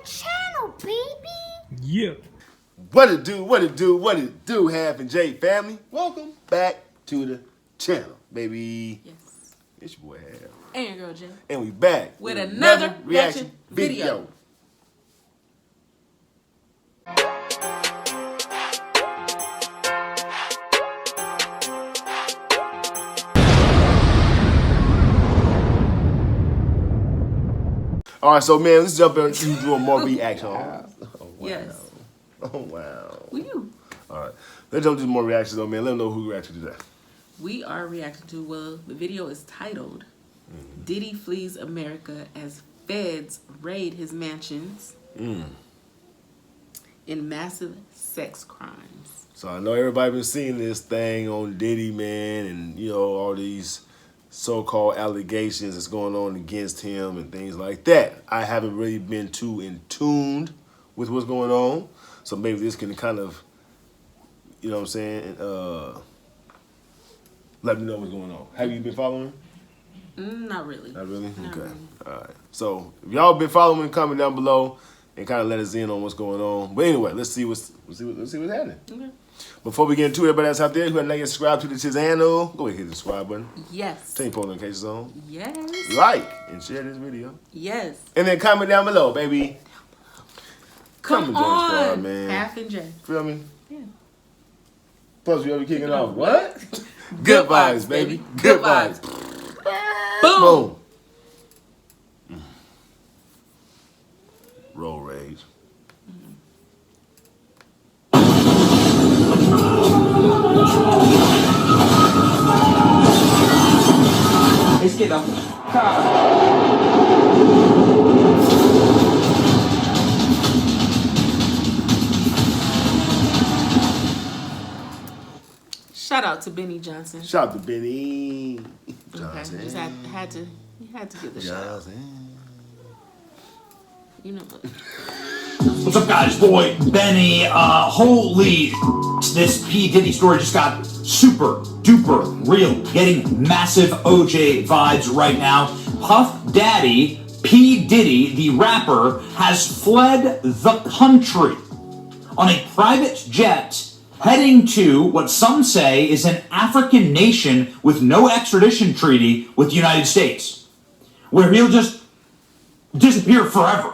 channel, baby. Yeah. What it do, Half and J family? Welcome back to the channel, baby. Yes. It's your boy Half. And your girl J. And we back with another reaction video. All right, so man, let's jump into doing more reactions. Oh, wow. Yes. Oh wow. Woo. All right, let's jump into more reactions though, man. Let them know who reacted today. We are reacting to, well, the video is titled Diddy Flees America as Feds Raid His Mansions in Massive Sex Crimes. So I know everybody been seeing this thing on Diddy, man, and you know all these so-called allegations that's going on against him and things like that. I haven't really been too in tuned with what's going on, so maybe this can kind of, you know what I'm saying, let me know what's going on. Have you been following? Not really. Not really? Not okay. really. All right. So if y'all been following, comment down below and kind of let us in on what's going on. But anyway, let's see what's happening. Okay. Before we get into it, everybody that's out there who hadn't yet subscribed to the channel, go ahead and hit the subscribe button. Yes. Turn your post notifications on. Yes. Like and share this video. Yes. And then comment down below, baby. Come and join the on, squad, man. Half and J. Feel me? Yeah. Plus, we ever kicking off. What? Good vibes, baby. Good vibes. Boom. Boom. Roll rage. Izquierda. Shout out to Benny Johnson. Shout out to Benny Okay, Johnson. just had to get the shout out. You know what? What's up, guys? Boy, Benny. Holy, this P. Diddy story just got super duper real. Getting massive OJ vibes right now. Puff Daddy, P. Diddy, the rapper, has fled the country on a private jet heading to what some say is an African nation with no extradition treaty with the United States, where he'll just disappear forever.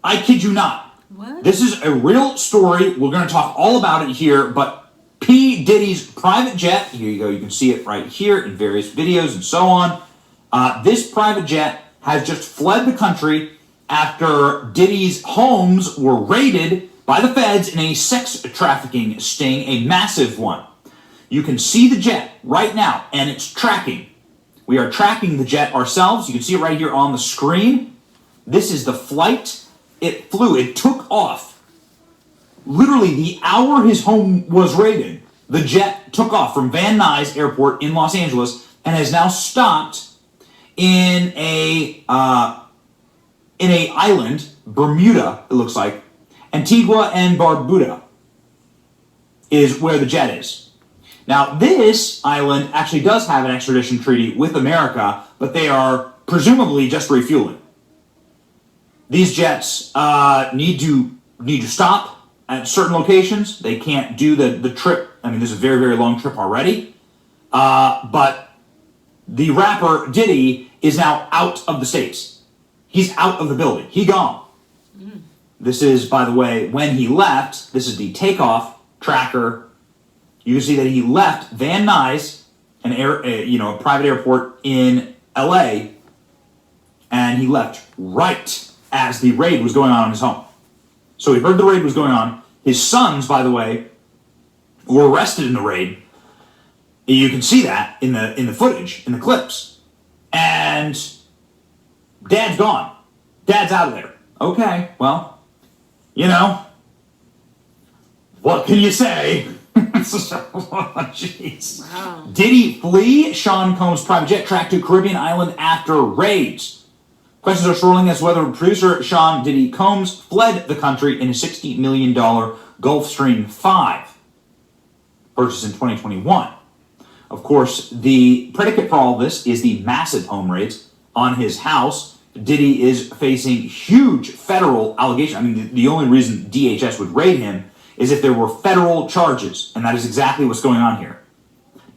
I kid you not. What? This is a real story. We're going to talk all about it here, but P. Diddy's private jet, here you go, you can see it right here in various videos and so on. This private jet has just fled the country after Diddy's homes were raided by the feds in a sex trafficking sting, a massive one. You can see the jet right now, and it's tracking. We are tracking the jet ourselves. You can see it right here on the screen. This is the flight. It flew. It took off. Literally, the hour his home was raided, the jet took off from Van Nuys Airport in Los Angeles and has now stopped in a island, Bermuda, it looks like. Antigua and Barbuda is where the jet is. Now, this island actually does have an extradition treaty with America, but they are presumably just refueling. These jets need to stop at certain locations. They can't do the trip. I mean, this is a very, very long trip already. But the rapper Diddy is now out of the States. He's out of the building. He gone. This is, by the way, when he left. This is the takeoff tracker. You can see that he left Van Nuys, a private airport in LA, and he left right as the raid was going on in his home. So he heard the raid was going on. His sons, by the way, were arrested in the raid. You can see that in the footage, in the clips. And Dad's gone. Dad's out of there. Okay, well, you know, what can you say? Jeez. Wow. Diddy flee Sean Combs' private jet tracked to Caribbean island after raids. Questions are swirling as whether producer Sean Diddy Combs fled the country in a $60 million Gulfstream 5 purchased in 2021. Of course, the predicate for all this is the massive home raids on his house Diddy is facing huge federal allegations. I mean, the only reason DHS would raid him is if there were federal charges, and that is exactly what's going on here.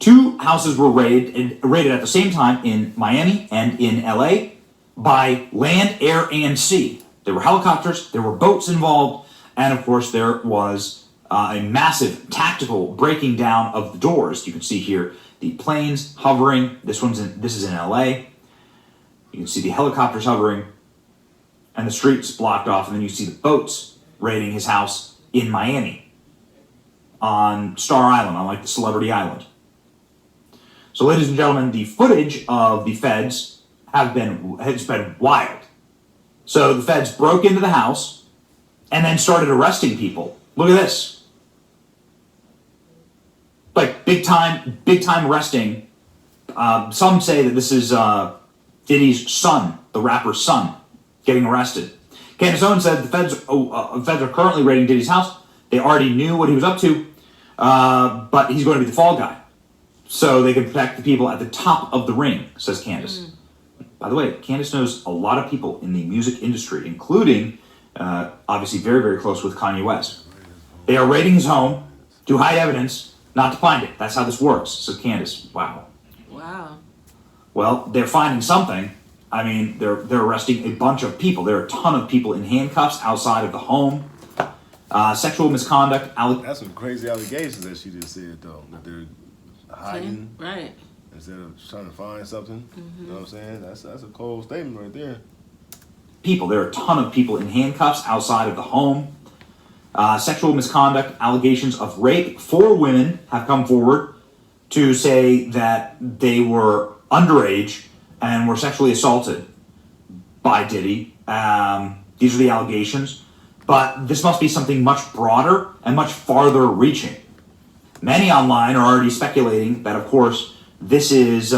2 houses were raided at the same time in Miami and in LA by land, air, and sea. There were helicopters, there were boats involved, and of course there was a massive tactical breaking down of the doors. You can see here the planes hovering. This is in LA. You can see the helicopters hovering and the streets blocked off, and then you see the boats raiding his house in Miami on Star Island, on like the Celebrity Island. So, ladies and gentlemen, the footage of the feds has been wild. So the feds broke into the house and then started arresting people. Look at this. Like big time arresting. Some say that this is Diddy's son, the rapper's son, getting arrested. Candace Owens said the feds are currently raiding Diddy's house. They already knew what he was up to, but he's going to be the fall guy. So they can protect the people at the top of the ring, says Candace. By the way, Candace knows a lot of people in the music industry, including, obviously, very, very close with Kanye West. They are raiding his home to hide evidence, not to find it. That's how this works, says Candace. Wow. Wow. Well, they're finding something. I mean, they're arresting a bunch of people. There are a ton of people in handcuffs outside of the home. Sexual misconduct. That's some crazy allegations that she just said, though, that they're hiding. Right. Instead of trying to find something. You know what I'm saying? That's a cold statement right there. There are a ton of people in handcuffs outside of the home. Sexual misconduct, allegations of rape. 4 women have come forward to say that they were underage and were sexually assaulted by Diddy. These are the allegations. But this must be something much broader and much farther reaching. Many online are already speculating that, of course, this is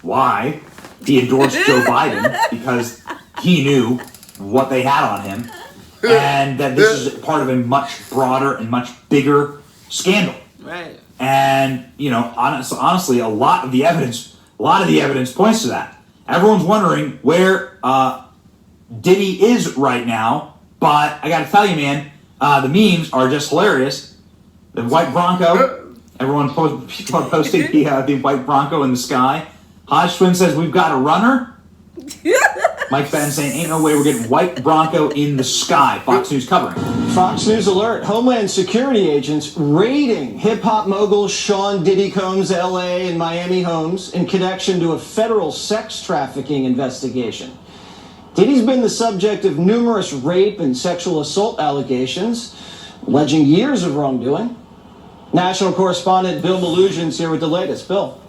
why he endorsed Joe Biden, because he knew what they had on him, and that this is part of a much broader and much bigger scandal. Right. And honestly, a lot of the evidence points to that. Everyone's wondering where Diddy is right now, but I got to tell you, man, the memes are just hilarious. The white Bronco. Everyone people are posting the white Bronco in the sky. Hodge Twin says, we've got a runner. Mike Benn saying, ain't no way we're getting white Bronco in the sky. Fox News covering. Fox News alert. Homeland Security agents raiding hip-hop mogul Sean Diddy Combs' L.A. and Miami homes in connection to a federal sex trafficking investigation. Diddy's been the subject of numerous rape and sexual assault allegations, alleging years of wrongdoing. National correspondent Bill Malusian's here with the latest. Bill.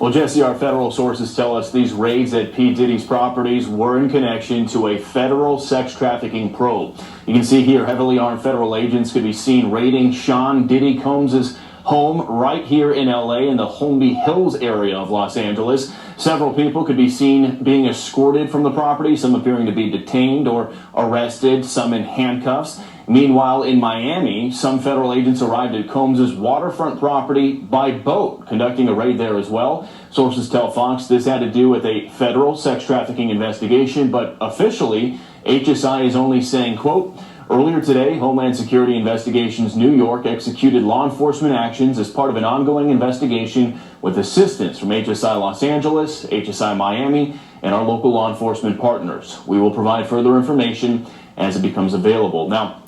Well, Jesse, our federal sources tell us these raids at P. Diddy's properties were in connection to a federal sex trafficking probe. You can see here heavily armed federal agents could be seen raiding Sean Diddy Combs' home right here in L.A. in the Holmby Hills area of Los Angeles. Several people could be seen being escorted from the property, some appearing to be detained or arrested, some in handcuffs. Meanwhile, in Miami, some federal agents arrived at Combs' waterfront property by boat, conducting a raid there as well. Sources tell Fox this had to do with a federal sex trafficking investigation, but officially, HSI is only saying, quote, earlier today, Homeland Security Investigations New York executed law enforcement actions as part of an ongoing investigation with assistance from HSI Los Angeles, HSI Miami, and our local law enforcement partners. We will provide further information as it becomes available. Now,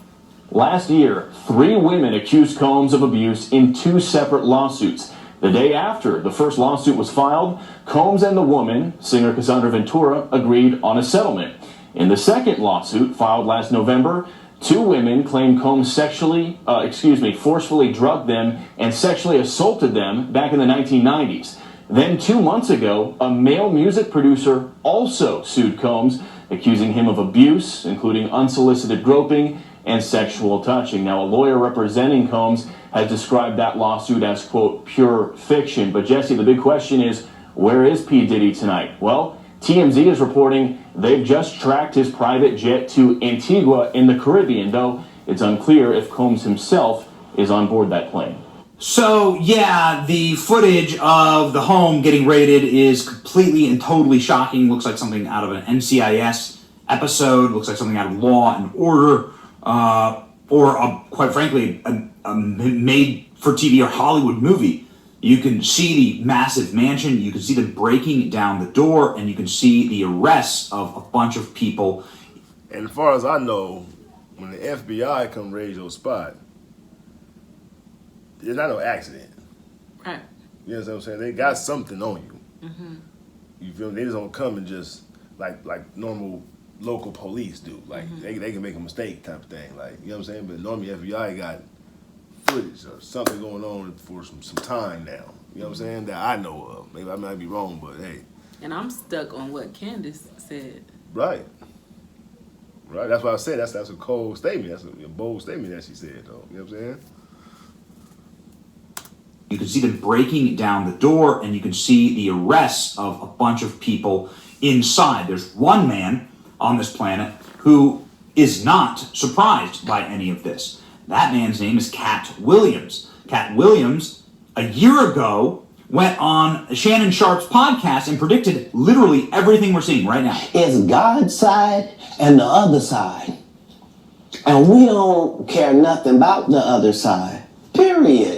last year, 3 women accused Combs of abuse in 2 separate lawsuits. The day after the first lawsuit was filed, Combs and the woman, singer Cassandra Ventura, agreed on a settlement. In the second lawsuit, filed last November, 2 women claimed Combs forcefully drugged them and sexually assaulted them back in the 1990s. Then 2 months ago, a male music producer also sued Combs, accusing him of abuse, including unsolicited groping and sexual touching. Now, a lawyer representing Combs has described that lawsuit as, quote, pure fiction. But Jesse, the big question is, where is P. Diddy tonight? Well, TMZ is reporting they've just tracked his private jet to Antigua in the Caribbean, though it's unclear if Combs himself is on board that plane. So, yeah, the footage of the home getting raided is completely and totally shocking. Looks like something out of an NCIS episode. Looks like something out of Law and Order. Quite frankly, a made-for-TV or Hollywood movie. You can see the massive mansion. You can see them breaking down the door. And you can see the arrests of a bunch of people. And as far as I know, when the FBI come raid your spot, it's not no accident. Right. You know what I'm saying? They got something on you. Mm-hmm. You feel me? They just don't come and just like normal local police do. Like they can make a mistake type of thing. Like, you know what I'm saying? But normally FBI got footage or something going on for some time now. You know what I'm saying? That I know of. Maybe I might be wrong, but hey. And I'm stuck on what Candace said. Right. Right. That's what I said. That's a cold statement. That's a bold statement that she said, though. You know what I'm saying? You can see them breaking down the door, and you can see the arrests of a bunch of people inside. There's one man on this planet who is not surprised by any of this. That man's name is Cat Williams. Cat Williams, a year ago, went on Shannon Sharp's podcast and predicted literally everything we're seeing right now. It's God's side and the other side. And we don't care nothing about the other side. Period.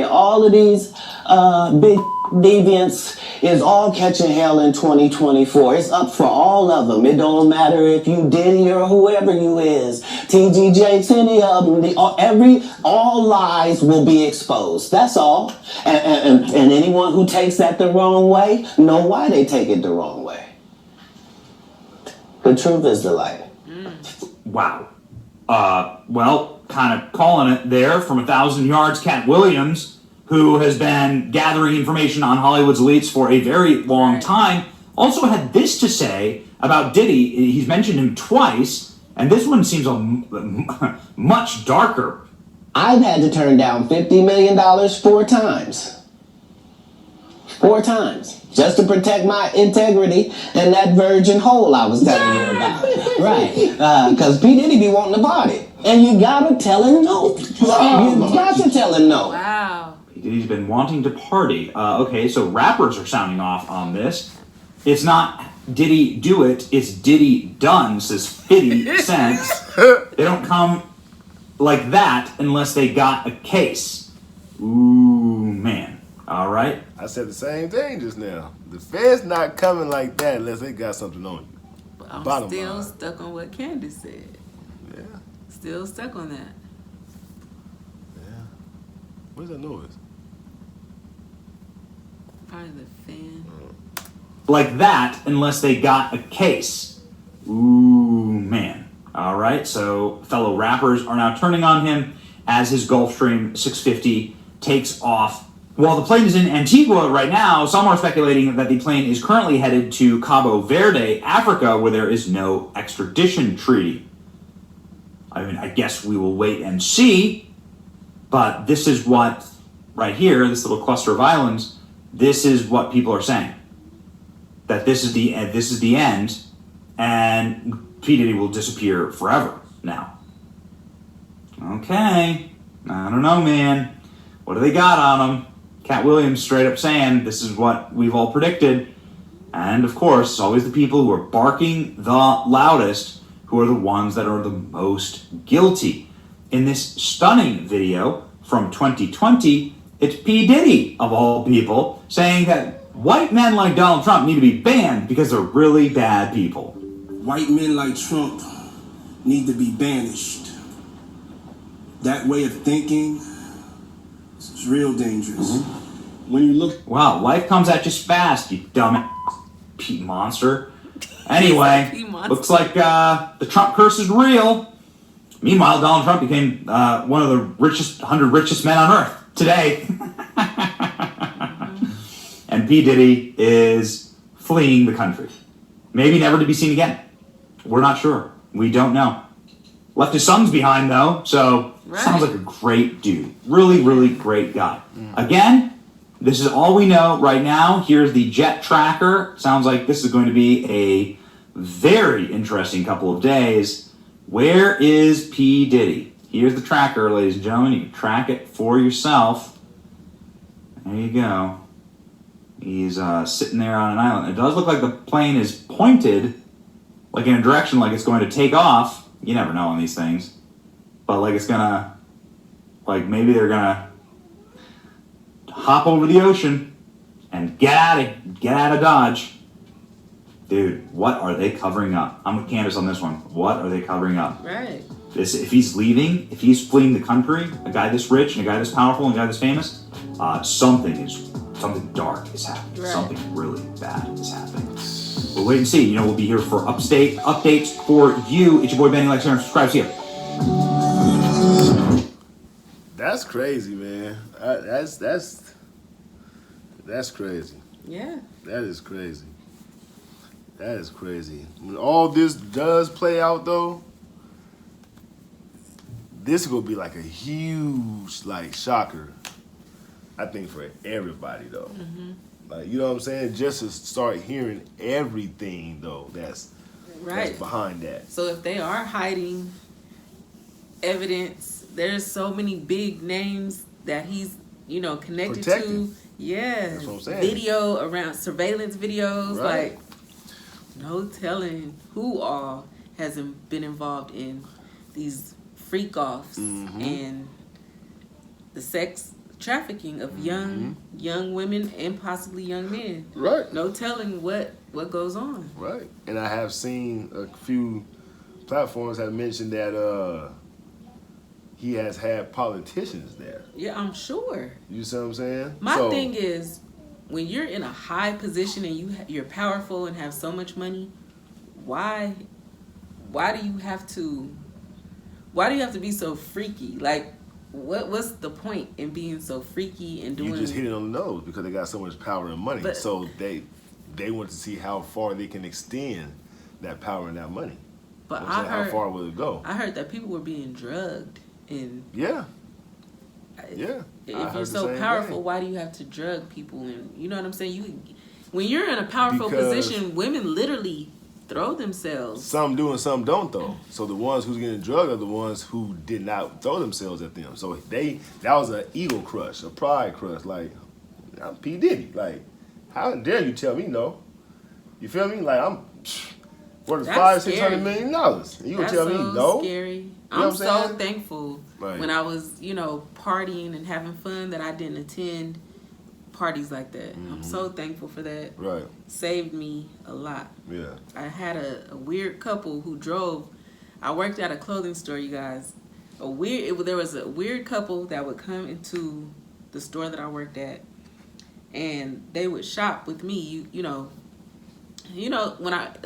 All of these big deviants is all catching hell in 2024. It's up for all of them. It don't matter if you Diddy or whoever you is. TGJ, any of them. All lies will be exposed. That's all. And anyone who takes that the wrong way, know why they take it the wrong way. The truth is the light. Wow. Well, kind of calling it there from 1,000 yards. Cat Williams, who has been gathering information on Hollywood's elites for a very long time, also had this to say about Diddy. He's mentioned him twice, and this one seems much darker. I've had to turn down $50 million 4 times. 4 times. Just to protect my integrity and that virgin hole I was telling you about. Right. Because P. Diddy be wanting to party. And you gotta tell him no. You got to tell him no. Wow. P. Diddy's been wanting to party. Okay, so rappers are sounding off on this. It's not Diddy do it, it's Diddy done, says 50 Cent. They don't come like that unless they got a case. Ooh, man. All right. I said the same thing just now. The Fed's not coming like that unless they got something on you. But I'm Bottom still line. stuck on what Candace said. Yeah. Still stuck on that. Yeah. What's that noise? Probably the fan. Like that unless they got a case. Ooh, man. All right, so fellow rappers are now turning on him as his Gulfstream 650 takes off. While the plane is in Antigua right now, some are speculating that the plane is currently headed to Cabo Verde, Africa, where there is no extradition treaty. I mean, I guess we will wait and see, but this is what, right here, this little cluster of islands, this is what people are saying. That this is the end, and P. Diddy will disappear forever now. Okay, I don't know, man. What do they got on him? Cat Williams straight up saying this is what we've all predicted. And of course, it's always the people who are barking the loudest who are the ones that are the most guilty. In this stunning video from 2020, it's P. Diddy, of all people, saying that white men like Donald Trump need to be banned because they're really bad people. White men like Trump need to be banished. That way of thinking is real dangerous. When you look... Wow, life comes at you fast, you dumb Pete monster. Anyway, Pete monster. looks like the Trump curse is real. Meanwhile, Donald Trump became one of the 100 richest men on earth today. And P. Diddy is fleeing the country. Maybe never to be seen again. We're not sure. We don't know. Left his sons behind, though, so sounds like a great dude. Really, really great guy. Again, this is all we know right now. Here's the jet tracker. Sounds like this is going to be a very interesting couple of days. Where is P. Diddy? Here's the tracker, ladies and gentlemen. You can track it for yourself. There you go. He's sitting there on an island. It does look like the plane is pointed, like in a direction, like it's going to take off. You never know on these things. But like it's gonna, like maybe they're gonna hop over the ocean and get out of Dodge. Dude, what are they covering up? I'm with Candace on this one. What are they covering up? Right. If he's leaving, if he's fleeing the country, a guy this rich and a guy this powerful and a guy this famous, something dark is happening. Right. Something really bad is happening. We'll wait and see. You know, we'll be here for updates for you. It's your boy Benny. Like, share, and subscribe. See ya. That's crazy, man. That's crazy. Yeah. That is crazy. That is crazy. When all this does play out, though, this is gonna be like a huge, like, shocker. I think for everybody, though. Mm-hmm. Like, you know what I'm saying? Just to start hearing everything, though, that's behind that. So if they are hiding evidence, there's so many big names that he's, you know, connected to. Yeah. That's what I'm saying. Video around surveillance videos, Right. like no telling who all hasn't been involved in these freak offs and the sex trafficking of young women and possibly young men. Right. No telling what goes on. Right. And I have seen a few platforms have mentioned that he has had politicians there. Yeah, I'm sure. You see what I'm saying? My thing is, when you're in a high position and you're powerful and have so much money, why do you have to be so freaky? Like, what's the point in being so freaky and doing? You just hit it on the nose because they got so much power and money. But, so they want to see how far they can extend that power and that money. But you know how far will it go? I heard that people were being drugged and yeah. If you're so powerful, why do you have to drug people? And you know what I'm saying? When you're in a powerful position, women literally throw themselves. Some do and some don't, though. So the ones who's getting drugged are the ones who did not throw themselves at them. So that was an ego crush, a pride crush. Like, I'm P. Diddy. Like, how dare you tell me no? You feel me? Like, I'm worth $500-600 million. And you gonna tell me no? Scary. You know I'm so thankful when I was, partying and having fun that I didn't attend parties like that. I'm so thankful for that. Right. Saved me a lot. Yeah. I had a weird couple who drove. I worked at a clothing store, you guys. There was a weird couple that would come into the store that I worked at, and they would shop with me. The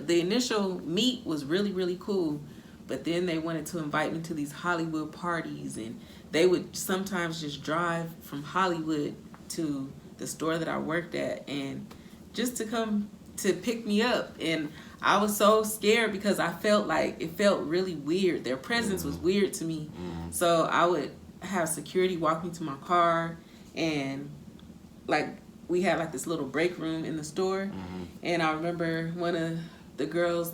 initial meet was really, really cool. But then they wanted to invite me to these Hollywood parties, and they would sometimes just drive from Hollywood to the store that I worked at, and just to come to pick me up. And I was so scared because I felt like it felt really weird. Their presence was weird to me. So I would have security walk me to my car, and like we had like this little break room in the store. And I remember one of the girls,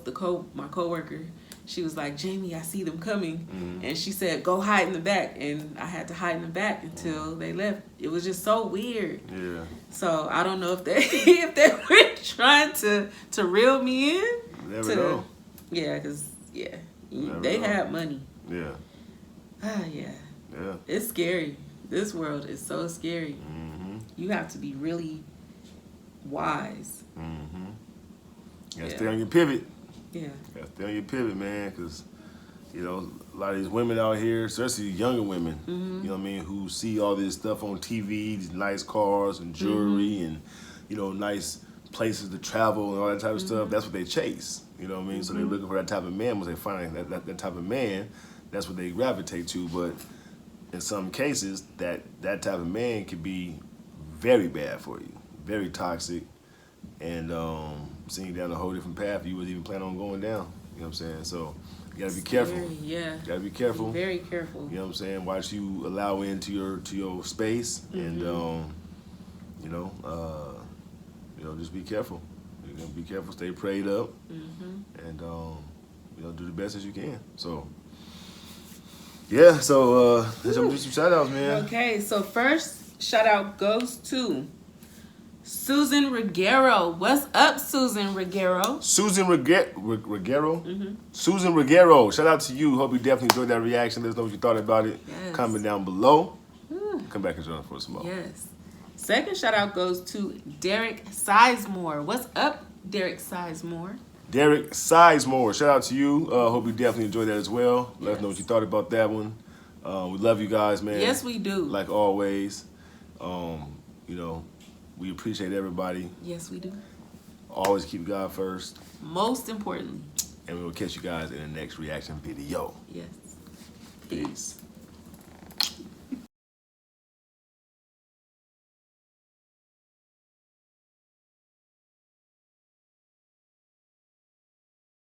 my coworker, she was like, "Jamie, I see them coming." And she said, "Go hide in the back." And I had to hide in the back until they left. It was just so weird. Yeah. So I don't know if they were trying to reel me in. Never know. Yeah, because, they had money. Yeah. Yeah. It's scary. This world is so scary. You have to be really wise. You gotta stay on your pivot. Yeah. You gotta stay on your pivot, man, because, a lot of these women out here, especially younger women, you know what I mean, who see all this stuff on TV, these nice cars and jewelry and, nice places to travel and all that type of stuff. That's what they chase. You know what I mean? So they're looking for that type of man. Once they find that type of man, that's what they gravitate to. But in some cases, that type of man could be very bad for you, very toxic, and send you down a whole different path you wasn't even planning on going down. You know what I'm saying? So you gotta be careful. Yeah. You gotta be careful. Be very careful. You know what I'm saying? Watch you allow into your space, and just be careful. You're gonna be careful. Stay prayed up, and do the best as you can. So. Yeah, so let's do some shout outs, man. Okay, so first shout out goes to Susan Ruggiero. What's up, Susan Ruggiero? Susan Ruggiero? Susan Ruggiero, shout out to you. Hope you definitely enjoyed that reaction. Let us know what you thought about it. Yes. Comment down below. Come back and join us for some more. Yes. Second shout out goes to Derek Sizemore. What's up, Derek Sizemore? Derek Sizemore, shout out to you. Hope you definitely enjoyed that as well. Let us know what you thought about that one. We love you guys, man. Yes, we do. Like always. You know, we appreciate everybody. Yes, we do. Always keep God first. Most importantly. And we will catch you guys in the next reaction video. Yes. Peace.